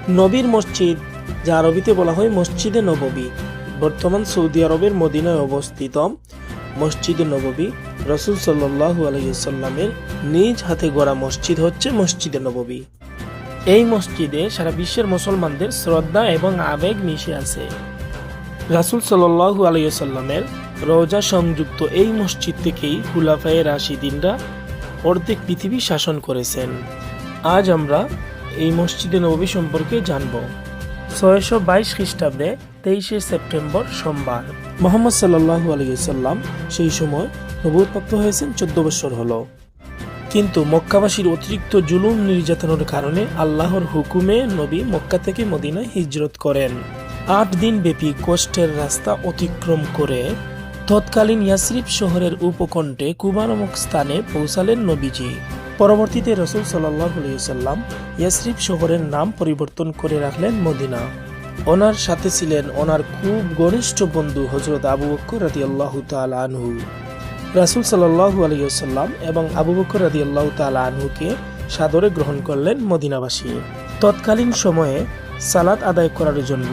নবীর মসজিদ, যা আরবিতে বলা হয় মসজিদে নববী, বর্তমান সৌদি আরবের মদিনায় অবস্থিত মসজিদে নববী রাসূল সাল্লাল্লাহু আলাইহি ওয়াসাল্লামের নিজ হাতে গড়া মসজিদ হচ্ছে মসজিদে নববী। এই মসজিদে সারা বিশ্বের মুসলমানদের শ্রদ্ধা এবং আবেগ মিশে আছে। রাসূল সাল্লাল্লাহু আলাইহি ওয়াসাল্লামের রওজা সংযুক্ত এই মসজিদ থেকেই খুলাফায়ে রাশিদিনরা অর্ধেক পৃথিবী শাসন করেছেন। আজ আমরা এই মসজিদে নববী সম্পর্কে জানব। 622 খ্রিস্টাব্দে 23শে সেপ্টেম্বর সোমবার মুহাম্মদ সাল্লাল্লাহু আলাইহি ওয়াসাল্লাম সেই সময় নবুয়তপ্রাপ্ত হয়েছেন 14 বছর হলো। কিন্তু মক্কাবাসীর অতিরিক্ত জুলুম নির্যাতনের কারণে আল্লাহর হুকুমে নবী মক্কা থেকে মদিনায় হিজরত করেন। 8 দিন ব্যাপী কষ্টের রাস্তা অতিক্রম করে তৎকালীন ইয়াসরিব শহরের উপকণ্ঠে কুবা নামক স্থানে পৌঁছালেন নবীজি। পরবর্তীতে রাসূল সাল্লাল্লাহু আলাইহি ওয়াসাল্লাম ইয়াসরিব শহরের নাম পরিবর্তন করে রাখলেন মদিনা। ওনার সাথে ছিলেন ওনার খুব ঘনিষ্ঠ বন্ধু হযরত আবু বকর রাদিয়াল্লাহু তাআলা আনহু। রাসূল সাল্লাল্লাহু আলাইহি ওয়াসাল্লাম এবং আবু বকর রাদিয়াল্লাহু তাআলা আনহুকে সাদরে গ্রহণ করলেন মদিনাবাসী। তৎকালীন সময়ে সালাত আদায় করার জন্য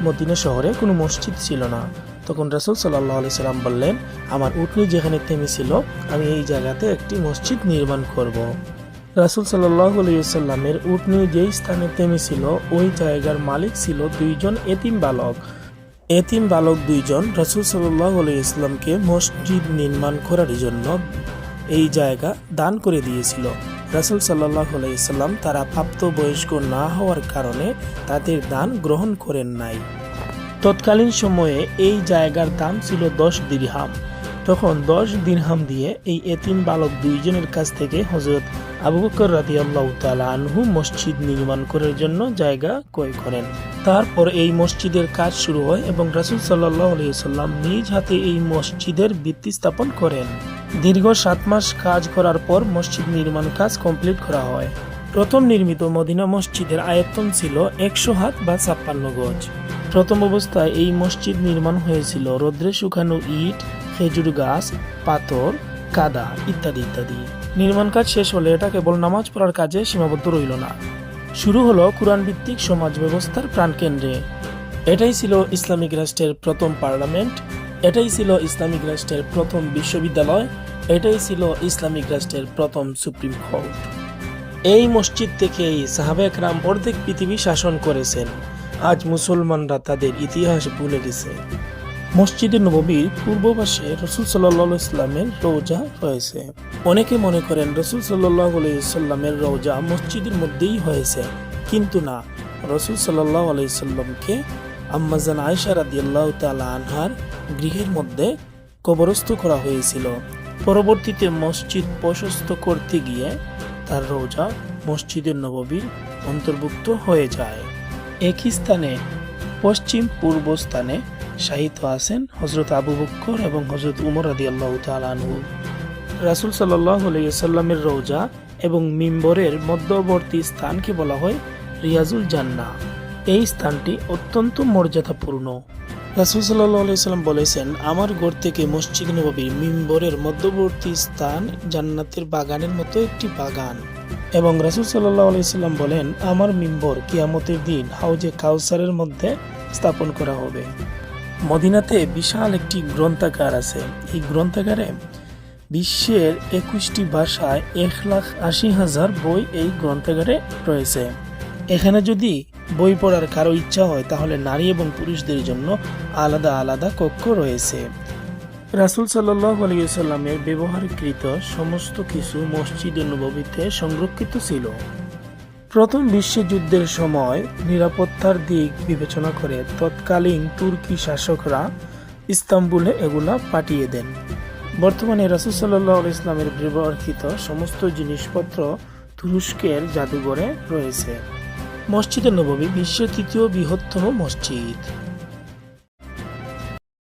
মদিনা শহরে কোনো মসজিদ ছিল না। তখন রাসূল সাল্লাল্লাহু আলাইহি সাল্লাম বললেন, আমার উটনি যেখানে থেমেছিল আমি এই জায়গাতে একটি মসজিদ নির্মাণ করব। রাসূল সাল্লাল্লাহু আলাইহি সাল্লামের উটনি যেই স্থানে থেমেছিল ওই জায়গার মালিক ছিল 2 জন এতিম বালক। এতিম বালক 2 জন রাসূল সাল্লাল্লাহু আলাইহি সাল্লামকে মসজিদ নির্মাণ করার জন্য এই জায়গা দান করে দিয়েছিল। রাসূল সাল্লাল্লাহু আলাইহি সাল্লাম তারা প্রাপ্তবয়স্ক না হওয়ার কারণে তাদের দান গ্রহণ করেন নাই। তৎকালীন সময়ে এই জায়গার দাম ছিল 10 দিরহাম। তখন 10 দিরহাম দিয়ে এই এতিম বালক 2 জনের কাছ থেকে হযরত আবু বকর রাদিয়াল্লাহু তাআলা আনহু মসজিদ নির্মাণ করার জন্য জায়গা ক্রয় করেন। তারপর এই মসজিদের কাজ শুরু হয় এবং রাসূল সাল্লাল্লাহু আলাইহি সাল্লাম নিজ হাতে এই মসজিদের ভিত্তি স্থাপন করেন। দীর্ঘ 7 মাস কাজ করার পর মসজিদ নির্মাণ কাজ কমপ্লিট করা হয়। প্রথম নির্মিত মদিনা মসজিদের আয়তন ছিল 100 হাত বা 56 গজ। প্রথম অবস্থায় এই মসজিদ নির্মাণ হয়েছিল রৌদ্রে শুকানো ইট, খেজুর গাছ, পাথর, কাদা ইত্যাদি ইত্যাদি। নির্মাণ কাজ শেষ হলে এটা কেবল নামাজ পড়ার কাজে সীমাবদ্ধ রইল না, শুরু হলো কুরআন ভিত্তিক সমাজ ব্যবস্থার প্রাণকেন্দ্রে। এটাই ছিল ইসলামিক রাষ্ট্রের প্রথম পার্লামেন্ট, এটাই ছিল ইসলামিক রাষ্ট্রের প্রথম বিশ্ববিদ্যালয়, এটাই ছিল ইসলামিক রাষ্ট্রের প্রথম সুপ্রিম কোর্ট। এই মসজিদ থেকেই সাহাবা একরাম অর্ধেক পৃথিবী শাসন করেছেন। আজ মুসলমানরা তাদের ইতিহাস ভুলে গেছে। মসজিদে নববীর পূর্ব পাশে রাসূল সাল্লাল্লাহু আলাইহি সাল্লামের রওজা রয়েছে। অনেকে মনে করেন রাসূল সাল্লাল্লাহু আলাইহি সাল্লামের রওজা মসজিদের মধ্যেই হয়েছে, কিন্তু না। রাসূল সাল্লাল্লাহু আলাইহি সাল্লামকে আম্মা জান আয়েশা রাদিয়াল্লাহু তাআলা আনহার গৃহের মধ্যে কবরস্থ করা হয়েছিল। পরবর্তীতে মসজিদ প্রশস্ত করতে গিয়ে তার রওজা মসজিদে নববীর অন্তর্ভুক্ত হয়ে যায়। একই স্থানে পশ্চিম পূর্ব স্থানে শায়িত আছেন হযরত আবু বকর এবং হযরত উমর রাদিয়াল্লাহু তাআলা আনহু। রাসূল সাল্লাল্লাহু আলাইহি ওয়াসাল্লামের রওজা এবং মিম্বরের মধ্যবর্তী স্থানকে বলা হয় রিয়াজুল জান্নাহ। এই স্থানটি অত্যন্ত মর্যাদাপূর্ণ। রাসূল সাল্লাল্লাহু আলাইহি ওয়াসাল্লাম বলেছেন, আমার ঘর থেকে মসজিদ নববীর মিম্বরের মধ্যবর্তী স্থান জান্নাতের বাগানের মতো একটি বাগান। এবং রাসূল সাল্লাল্লাহু আলাইহি ওয়াসাল্লাম বলেন, আমার মিম্বর কিয়ামতের দিন হাউজে কাউসারের মধ্যে স্থাপন করা হবে। মদিনাতে বিশাল একটি গ্রন্থাগার আছে। এই গ্রন্থাগারে বিশ্বের 21টি ভাষায় 1,80,000 বই এই গ্রন্থাগারে রয়েছে। এখানে যদি বই পড়ার কারো ইচ্ছা হয় তাহলে নারী এবং পুরুষদের জন্য আলাদা আলাদা কক্ষ রয়েছে। রাসূল সাল্লাল্লাহু আলাইহি ওয়াসাল্লামের ব্যবহারকৃত সমস্ত কিছু মসজিদে নববীতে সংরক্ষিত ছিল। প্রথম বিশ্বযুদ্ধের সময় নিরাপত্তার দিক বিবেচনা করে তৎকালীন তুর্কি শাসকরা ইস্তাম্বুলে এগুলা পাঠিয়ে দেন। বর্তমানে রাসূল সাল্লাল্লাহু আলাইহি ওয়াসাল্লামের ব্যবহারকৃত সমস্ত জিনিসপত্র তুরস্কের জাদুঘরে রয়েছে। মসজিদে নববী বিশ্বের 3য় বৃহত্তম মসজিদ।